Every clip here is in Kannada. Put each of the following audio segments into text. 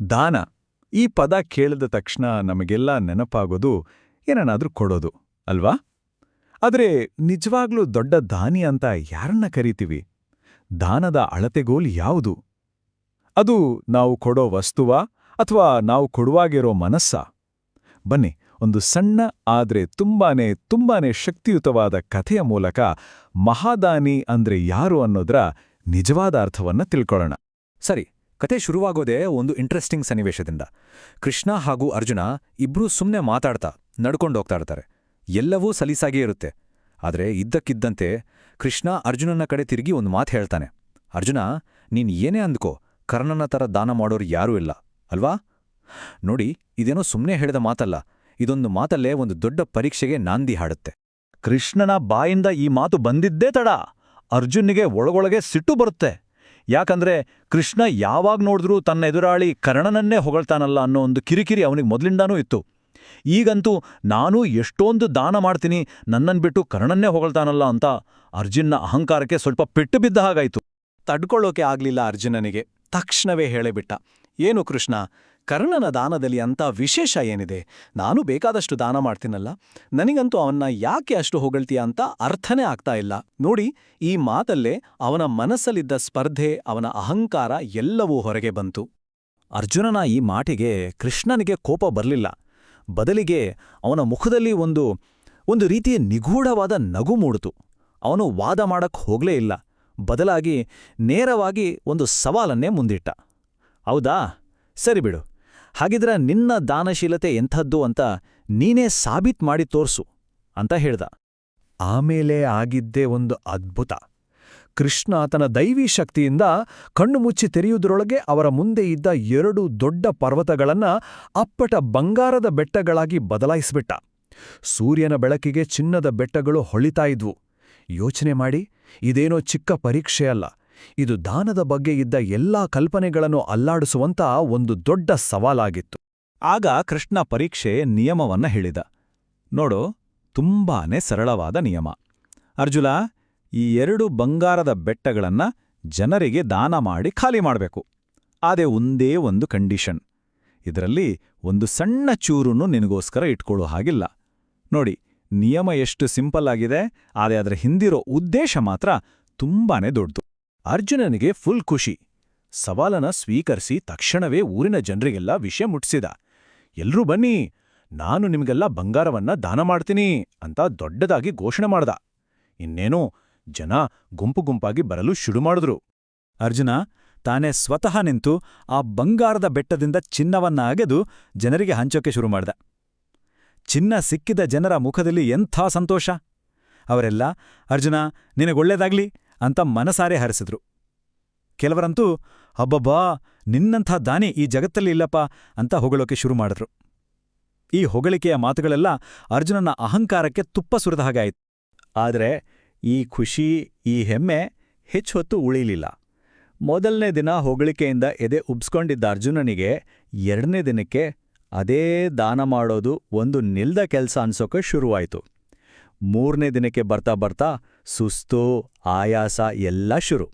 ದಾನ ಈ ಪದ ಕೇಳಿದ ತಕ್ಷಣ ನಮಗೆಲ್ಲ ನೆನಪಾಗೋದು ಏನನ್ನಾದ್ರೂ ಕೊಡೋದು ಅಲ್ವಾ? ಆದರೆ ನಿಜವಾಗ್ಲೂ ದೊಡ್ಡ ದಾನಿ ಅಂತ ಯಾರನ್ನ ಕರಿತೀವಿ? ದಾನದ ಅಳತೆಗೋಲು ಯಾವುದು? ಅದು ನಾವು ಕೊಡೋ ವಸ್ತುವಾ ಅಥವಾ ನಾವು ಕೊಡುವಾಗಿರೋ ಮನಸ್ಸಾ? ಬನ್ನಿ, ಒಂದು ಸಣ್ಣ ಆದ್ರೆ ತುಂಬಾನೇ ಶಕ್ತಿಯುತವಾದ ಕಥೆಯ ಮೂಲಕ ಮಹಾದಾನಿ ಅಂದ್ರೆ ಯಾರು ಅನ್ನೋದ್ರ ನಿಜವಾದ ಅರ್ಥವನ್ನ ತಿಳ್ಕೊಳ್ಳೋಣ. ಸರಿ, ಕತೆ ಶುರುವಾಗೋದೇ ಒಂದು ಇಂಟ್ರೆಸ್ಟಿಂಗ್ ಸನ್ನಿವೇಶದಿಂದ. ಕೃಷ್ಣ ಹಾಗೂ ಅರ್ಜುನ ಇಬ್ರೂ ಸುಮ್ಮನೆ ಮಾತಾಡ್ತಾ ನಡ್ಕೊಂಡೋಗ್ತಾ ಇರ್ತಾರೆ. ಎಲ್ಲವೂ ಸಲೀಸಾಗೇ ಇರುತ್ತೆ. ಆದರೆ ಇದ್ದಕ್ಕಿದ್ದಂತೆ ಕೃಷ್ಣ ಅರ್ಜುನನ ಕಡೆ ತಿರುಗಿ ಒಂದು ಮಾತು ಹೇಳ್ತಾನೆ. ಅರ್ಜುನ, ನೀನ್ ಏನೇ ಅಂದ್ಕೋ, ಕರ್ಣನ ಥರ ದಾನ ಮಾಡೋರು ಯಾರೂ ಇಲ್ಲ ಅಲ್ವಾ? ನೋಡಿ, ಇದೇನೋ ಸುಮ್ಮನೆ ಹೇಳಿದ ಮಾತಲ್ಲ. ಇದೊಂದು ಮಾತಲ್ಲೇ ಒಂದು ದೊಡ್ಡ ಪರೀಕ್ಷೆಗೆ ನಾಂದಿ ಹಾಡುತ್ತೆ. ಕೃಷ್ಣನ ಬಾಯಿಂದ ಈ ಮಾತು ಬಂದಿದ್ದೇ ತಡ ಅರ್ಜುನ್ನಿಗೆ ಒಳಗೊಳಗೆ ಸಿಟ್ಟು ಬರುತ್ತೆ. ಯಾಕಂದ್ರೆ ಕೃಷ್ಣ ಯಾವಾಗ ನೋಡಿದ್ರೂ ತನ್ನ ಎದುರಾಳಿ ಕರ್ಣನನ್ನೇ ಹೊಗಳ್ತಾನಲ್ಲ ಅನ್ನೋ ಒಂದು ಕಿರಿಕಿರಿ ಅವನಿಗೆ ಮೊದಲಿಂದಾನೂ ಇತ್ತು. ಈಗಂತೂ ನಾನು ಎಷ್ಟೊಂದು ದಾನ ಮಾಡ್ತೀನಿ, ನನ್ನನ್ ಬಿಟ್ಟು ಕರ್ಣನ್ನೇ ಹೊಗಳ್ತಾನಲ್ಲ ಅಂತ ಅರ್ಜುನ್ನ ಅಹಂಕಾರಕ್ಕೆ ಸ್ವಲ್ಪ ಪೆಟ್ಟು ಬಿದ್ದ ಹಾಗಾಯ್ತು. ತಡ್ಕೊಳ್ಳೋಕೆ ಆಗ್ಲಿಲ್ಲ ಅರ್ಜುನನಿಗೆ. ತಕ್ಷಣವೇ ಹೇಳೇಬಿಟ್ಟ, ಏನು ಕೃಷ್ಣ, ಕರ್ಣನ ದಾನದಲ್ಲಿ ಅಂತ ವಿಶೇಷ ಏನಿದೆ? ನಾನು ಬೇಕಾದಷ್ಟು ದಾನ ಮಾಡ್ತೀನಲ್ಲ, ನನಗಂತೂ ಅವನ್ನ ಯಾಕೆ ಅಷ್ಟು ಹೊಗಳ್ತೀಯ ಅಂತ ಅರ್ಥನೇ ಆಗ್ತಾ ಇಲ್ಲ. ನೋಡಿ, ಈ ಮಾತಲ್ಲೇ ಅವನ ಮನಸ್ಸಲ್ಲಿದ್ದ ಸ್ಪರ್ಧೆ, ಅವನ ಅಹಂಕಾರ ಎಲ್ಲವೂ ಹೊರಗೆ ಬಂತು. ಅರ್ಜುನನ ಈ ಮಾಟಿಗೆ ಕೃಷ್ಣನಿಗೆ ಕೋಪ ಬರಲಿಲ್ಲ. ಬದಲಿಗೆ ಅವನ ಮುಖದಲ್ಲಿ ಒಂದು ರೀತಿಯ ನಿಗೂಢವಾದ ನಗು ಮೂಡಿತು. ಅವನು ವಾದ ಮಾಡಕ್ ಹೋಗ್ಲೇ ಇಲ್ಲ. ಬದಲಾಗಿ ನೇರವಾಗಿ ಒಂದು ಸವಾಲನ್ನೇ ಮುಂದಿಟ್ಟ. ಹೌದಾ, ಸರಿ ಬಿಡು, ಹಾಗಿದ್ರೆ ನಿನ್ನ ದಾನಶೀಲತೆ ಎಂಥದ್ದು ಅಂತ ನೀನೇ ಸಾಬೀತ್ ಮಾಡಿ ತೋರ್ಸು ಅಂತ ಹೇಳ್ದ. ಆಮೇಲೆ ಆಗಿದ್ದೇ ಒಂದು ಅದ್ಭುತ. ಕೃಷ್ಣ ತನ್ನ ದೈವೀ ಶಕ್ತಿಯಿಂದ ಕಣ್ಣು ಮುಚ್ಚಿ ತೆರೆಯುವುದರೊಳಗೆ ಅವರ ಮುಂದೆ ಇದ್ದ 2 ದೊಡ್ಡ ಪರ್ವತಗಳನ್ನ ಅಪ್ಪಟ ಬಂಗಾರದ ಬೆಟ್ಟಗಳಾಗಿ ಬದಲಾಯಿಸ್ಬಿಟ್ಟ. ಸೂರ್ಯನ ಬೆಳಕಿಗೆ ಚಿನ್ನದ ಬೆಟ್ಟಗಳು ಹೊಳಿತಾ ಇದ್ವು. ಯೋಚನೆ ಮಾಡಿ, ಇದೇನೋ ಚಿಕ್ಕ ಪರೀಕ್ಷೆಯಲ್ಲ, ಇದು ದಾನದ ಬಗ್ಗೆ ಇದ್ದ ಎಲ್ಲಾ ಕಲ್ಪನೆಗಳನ್ನು ಅಲ್ಲಾಡಿಸುವಂತ ಒಂದು ದೊಡ್ಡ ಸವಾಲಾಗಿತ್ತು. ಆಗ ಕೃಷ್ಣ ಪರೀಕ್ಷೆ ನಿಯಮವನ್ನ ಹೇಳಿದ. ನೋಡು, ತುಂಬಾನೇ ಸರಳವಾದ ನಿಯಮ. ಅರ್ಜುನ, ಈ 2 ಬಂಗಾರದ ಬೆಟ್ಟಗಳನ್ನ ಜನರಿಗೆ ದಾನ ಮಾಡಿ ಖಾಲಿ ಮಾಡಬೇಕು. ಆದೇ ಒಂದೇ ಒಂದು ಕಂಡೀಷನ್. ಇದರಲ್ಲಿ ಒಂದು ಸಣ್ಣ ಚೂರನ್ನು ನಿನಗೋಸ್ಕರ ಇಟ್ಕೊಳ್ಳೋ ಹಾಗಿಲ್ಲ. ನೋಡಿ, ನಿಯಮ ಎಷ್ಟು ಸಿಂಪಲ್ ಆಗಿದೆ, ಆದರೆ ಅದರ ಹಿಂದಿರೋ ಉದ್ದೇಶ ಮಾತ್ರ ತುಂಬಾನೇ ದೊಡ್ಡದು. ಅರ್ಜುನನಿಗೆ ಫುಲ್ ಖುಷಿ. ಸವಾಲನ್ನ ಸ್ವೀಕರಿಸಿ ತಕ್ಷಣವೇ ಊರಿನ ಜನರಿಗೆಲ್ಲ ವಿಷಯ ಮುಟ್ಸಿದ. ಎಲ್ರೂ ಬನ್ನಿ, ನಾನು ನಿಮಗೆಲ್ಲ ಬಂಗಾರವನ್ನ ದಾನ ಮಾಡ್ತೀನಿ ಅಂತ ದೊಡ್ಡದಾಗಿ ಘೋಷಣೆ ಮಾಡ್ದ. ಇನ್ನೇನೋ ಜನ ಗುಂಪು ಗುಂಪಾಗಿ ಬರಲು ಶುರು ಮಾಡಿದ್ರು. ಅರ್ಜುನ ತಾನೇ ಸ್ವತಃ ನಿಂತು ಆ ಬಂಗಾರದ ಬೆಟ್ಟದಿಂದ ಚಿನ್ನವನ್ನ ಅಗೆದು ಜನರಿಗೆ ಹಂಚೋಕೆ ಶುರು ಮಾಡ್ದ. ಚಿನ್ನ ಸಿಕ್ಕಿದ ಜನರ ಮುಖದಲ್ಲಿ ಎಂಥ ಸಂತೋಷ! ಅವರೆಲ್ಲ ಅರ್ಜುನ ನಿನಗೊಳ್ಳೇದಾಗ್ಲಿ ಅಂತ ಮನಸಾರೆ ಹರಿಸಿದ್ರು. ಕೆಲವರಂತೂ ಅಬ್ಬಬ್ಬಾ, ನಿನ್ನಂಥ ದಾನಿ ಈ ಜಗತ್ತಲ್ಲಿ ಇಲ್ಲಪ್ಪ ಅಂತ ಹೊಗಳೋಕೆ ಶುರು ಮಾಡಿದ್ರು. ಈ ಹೊಗಳಿಕೆಯ ಮಾತುಗಳೆಲ್ಲ ಅರ್ಜುನನ ಅಹಂಕಾರಕ್ಕೆ ತುಪ್ಪ ಸುರಿದ ಹಾಗಾಯಿತು. ಆದರೆ ಈ ಖುಷಿ, ಈ ಹೆಮ್ಮೆ ಹೆಚ್ಚು ಹೊತ್ತು ಉಳಿಲಿಲ್ಲ. ಮೊದಲನೇ ದಿನ ಹೊಗಳಿಕೆಯಿಂದ ಎದೆ ಉಬ್ಸ್ಕೊಂಡಿದ್ದ ಅರ್ಜುನನಿಗೆ 2ನೇ ದಿನಕ್ಕೆ ಅದೇ ದಾನ ಮಾಡೋದು ಒಂದು ನಿಲ್ದ ಕೆಲಸ ಅನ್ಸೋಕೆ ಶುರುವಾಯಿತು. 3ನೇ ದಿನಕ್ಕೆ ಬರ್ತಾ ಬರ್ತಾ ಸುಸ್ತು, ಆಯಾಸ ಎಲ್ಲ ಶುರು.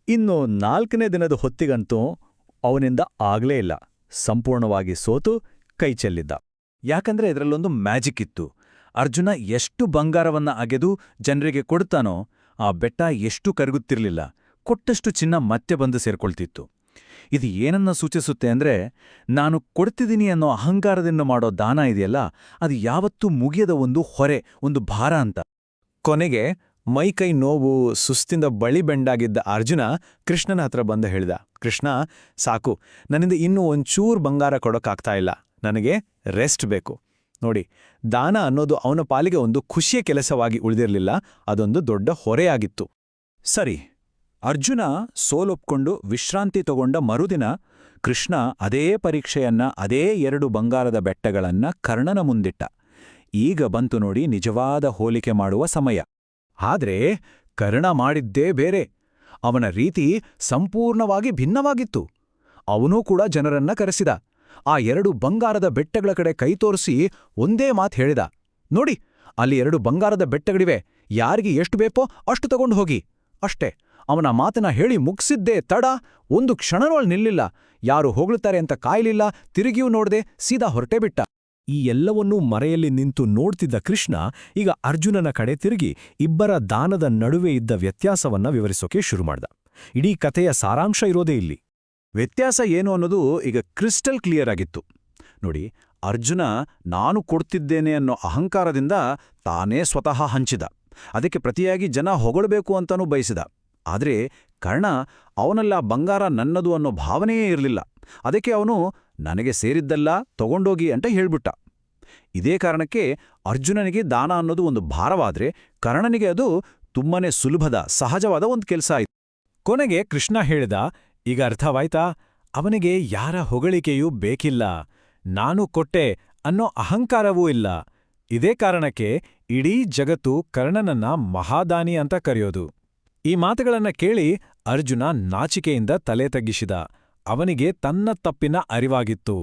ಇನ್ನು 4ನೇ ದಿನದ ಹೊತ್ತಿಗಂತೂ ಅವನಿಂದ ಆಗ್ಲೇ ಇಲ್ಲ. ಸಂಪೂರ್ಣವಾಗಿ ಸೋತು ಕೈ ಚೆಲ್ಲಿದ್ದ. ಯಾಕಂದ್ರೆ ಇದರಲ್ಲೊಂದು ಮ್ಯಾಜಿಕ್ ಇತ್ತು. ಅರ್ಜುನ ಎಷ್ಟು ಬಂಗಾರವನ್ನ ಅಗೆದು ಜನರಿಗೆ ಕೊಡ್ತಾನೋ ಆ ಬೆಟ್ಟ ಎಷ್ಟು ಕರಗುತ್ತಿರಲಿಲ್ಲ, ಕೊಟ್ಟಷ್ಟು ಚಿನ್ನ ಮತ್ತೆ ಬಂದು ಸೇರ್ಕೊಳ್ತಿತ್ತು. ಇದು ಏನನ್ನ ಸೂಚಿಸುತ್ತೆ ಅಂದ್ರೆ, ನಾನು ಕೊಡ್ತಿದ್ದೀನಿ ಅನ್ನೋ ಅಹಂಕಾರದಿಂದ ಮಾಡೋ ದಾನ ಇದೆಯಲ್ಲ, ಅದು ಯಾವತ್ತೂ ಮುಗಿಯದ ಒಂದು ಹೊರೆ, ಒಂದು ಭಾರ ಅಂತ. ಕೊನೆಗೆ ಮೈಕೈ ನೋವು, ಸುಸ್ತಿಂದ ಬಳಿ ಬೆಂಡಾಗಿದ್ದ ಅರ್ಜುನ ಕೃಷ್ಣನ ಹತ್ರ ಬಂದು ಹೇಳ್ದ, ಕೃಷ್ಣ, ಸಾಕು, ನನ್ನಿಂದ ಇನ್ನೂ ಒಂಚೂರು ಬಂಗಾರ ಕೊಡೋಕ್ಕಾಗ್ತಾ ಇಲ್ಲ, ನನಗೆ ರೆಸ್ಟ್ ಬೇಕು. ನೋಡಿ, ದಾನ ಅನ್ನೋದು ಅವನ ಪಾಲಿಗೆ ಒಂದು ಖುಷಿಯ ಕೆಲಸವಾಗಿ ಉಳಿದಿರಲಿಲ್ಲ, ಅದೊಂದು ದೊಡ್ಡ ಹೊರೆಯಾಗಿತ್ತು. ಸರಿ, ಅರ್ಜುನ ಸೋಲೊಪ್ಕೊಂಡು ವಿಶ್ರಾಂತಿ ತಗೊಂಡ ಮರುದಿನ ಕೃಷ್ಣ ಅದೇ ಪರೀಕ್ಷೆಯನ್ನ, ಅದೇ 2 ಬಂಗಾರದ ಬೆಟ್ಟಗಳನ್ನ ಕರ್ಣನ ಮುಂದಿಟ್ಟ. ಈಗ ಬಂತು ನೋಡಿ ನಿಜವಾದ ಹೋಲಿಕೆ ಮಾಡುವ ಸಮಯ. ಆದ್ರೆ ಕರ್ಣ ಮಾಡಿದ್ದೇ ಬೇರೆ. ಅವನ ರೀತಿ ಸಂಪೂರ್ಣವಾಗಿ ಭಿನ್ನವಾಗಿತ್ತು. ಅವನೂ ಕೂಡ ಜನರನ್ನ ಕರೆಸಿದ. ಆ 2 ಬಂಗಾರದ ಬೆಟ್ಟಗಳ ಕಡೆ ಕೈ ತೋರಿಸಿ ಒಂದೇ ಮಾತು ಹೇಳಿದ, ನೋಡಿ, ಅಲ್ಲಿ 2 ಬಂಗಾರದ ಬೆಟ್ಟಗಳಿವೆ, ಯಾರಿಗೆ ಎಷ್ಟು ಬೇಕೋ ಅಷ್ಟು ತಗೊಂಡು ಹೋಗಿ, ಅಷ್ಟೇ. ಅವನ ಮಾತನ್ನ ಹೇಳಿ ಮುಗಿಸಿದ್ದೇ ತಡ, ಒಂದು ಕ್ಷಣನೊಳ್ ನಿಲ್ಲಿಲ್ಲ. ಯಾರು ಹೊಗಳುತ್ತಾರೆ ಅಂತ ಕಾಯಲಿಲ್ಲ, ತಿರುಗಿಯೂ ನೋಡದೆ ಸೀದಾ ಹೊರಟೇ ಬಿಟ್ಟ. ಈ ಎಲ್ಲವನ್ನೂ ಮರೆಯಲ್ಲಿ ನಿಂತು ನೋಡ್ತಿದ್ದ ಕೃಷ್ಣ ಈಗ ಅರ್ಜುನನ ಕಡೆ ತಿರುಗಿ ಇಬ್ಬರ ದಾನದ ನಡುವೆ ಇದ್ದ ವ್ಯತ್ಯಾಸವನ್ನ ವಿವರಿಸೋಕೆ ಶುರು ಮಾಡ್ದ. ಇಡೀ ಕಥೆಯ ಸಾರಾಂಶ ಇರೋದೇ ಇಲ್ಲಿ. ವ್ಯತ್ಯಾಸ ಏನು ಅನ್ನೋದು ಈಗ ಕ್ರಿಸ್ಟಲ್ ಕ್ಲಿಯರ್ ಆಗಿತ್ತು. ನೋಡಿ, ಅರ್ಜುನ ನಾನು ಕೊಡ್ತಿದ್ದೇನೆ ಅನ್ನೋ ಅಹಂಕಾರದಿಂದ ತಾನೇ ಸ್ವತಃ ಹಂಚಿದ. ಅದಕ್ಕೆ ಪ್ರತಿಯಾಗಿ ಜನ ಹೊಗಳಬೇಕು ಅಂತಾನೂ ಬಯಸಿದ. ಆದರೆ ಕರ್ಣ ಅವನಲ್ಲ ಬಂಗಾರ ನನ್ನದು ಅನ್ನೋ ಭಾವನೆಯೇ ಇರಲಿಲ್ಲ. ಅದಕ್ಕೆ ಅವನು ನನಗೆ ಸೇರಿದ್ದಲ್ಲ ತಗೊಂಡೋಗಿ ಅಂತ ಹೇಳ್ಬಿಟ್ಟ. ಇದೇ ಕಾರಣಕ್ಕೆ ಅರ್ಜುನನಿಗೆ ದಾನ ಅನ್ನೋದು ಒಂದು ಭಾರವಾದ್ರೆ ಕರ್ಣನಿಗೆ ಅದು ತುಂಬಾನೇ ಸುಲಭದ ಸಹಜವಾದ ಒಂದು ಕೆಲಸ ಆಯಿತು. ಕೊನೆಗೆ ಕೃಷ್ಣ ಹೇಳಿದ, ಈಗ ಅರ್ಥವಾಯ್ತಾ? ಅವನಿಗೆ ಯಾರ ಹೊಗಳಿಕೆಯೂ ಬೇಕಿಲ್ಲ, ನಾನು ಕೊಟ್ಟೆ ಅನ್ನೋ ಅಹಂಕಾರವೂ ಇಲ್ಲ. ಇದೇ ಕಾರಣಕ್ಕೆ ಇಡೀ ಜಗತ್ತು ಕರ್ಣನನ್ನ ಮಹಾದಾನಿ ಅಂತ ಕರೆಯೋದು. ಈ ಮಾತುಗಳನ್ನ ಕೇಳಿ ಅರ್ಜುನ ನಾಚಿಕೆಯಿಂದ ತಲೆ ತಗ್ಗಿಸಿದ. ಅವನಿಗೆ ತನ್ನ ತಪ್ಪಿನ ಅರಿವಾಗಿತ್ತು.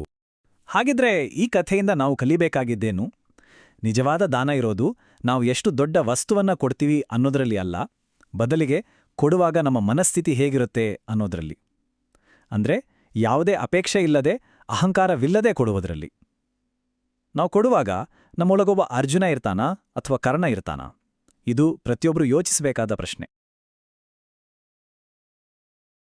ಹಾಗಿದ್ರೆ ಈ ಕಥೆಯಿಂದ ನಾವು ಕಲಿಬೇಕಾಗಿದ್ದೇನು? ನಿಜವಾದ ದಾನ ಇರೋದು ನಾವು ಎಷ್ಟು ದೊಡ್ಡ ವಸ್ತುವನ್ನ ಕೊಡ್ತೀವಿ ಅನ್ನೋದ್ರಲ್ಲಿ ಅಲ್ಲ, ಬದಲಿಗೆ ಕೊಡುವಾಗ ನಮ್ಮ ಮನಸ್ಥಿತಿ ಹೇಗಿರುತ್ತೆ ಅನ್ನೋದ್ರಲ್ಲಿ. ಅಂದ್ರೆ ಯಾವುದೇ ಅಪೇಕ್ಷೆ ಇಲ್ಲದೆ, ಅಹಂಕಾರವಿಲ್ಲದೆ ಕೊಡುವುದರಲ್ಲಿ. ನಾವು ಕೊಡುವಾಗ ನಮ್ಮೊಳಗೊಬ್ಬ ಅರ್ಜುನ ಇರ್ತಾನಾ ಅಥವಾ ಕರ್ಣ ಇರ್ತಾನಾ? ಇದು ಪ್ರತಿಯೊಬ್ಬರು ಯೋಚಿಸಬೇಕಾದ ಪ್ರಶ್ನೆ.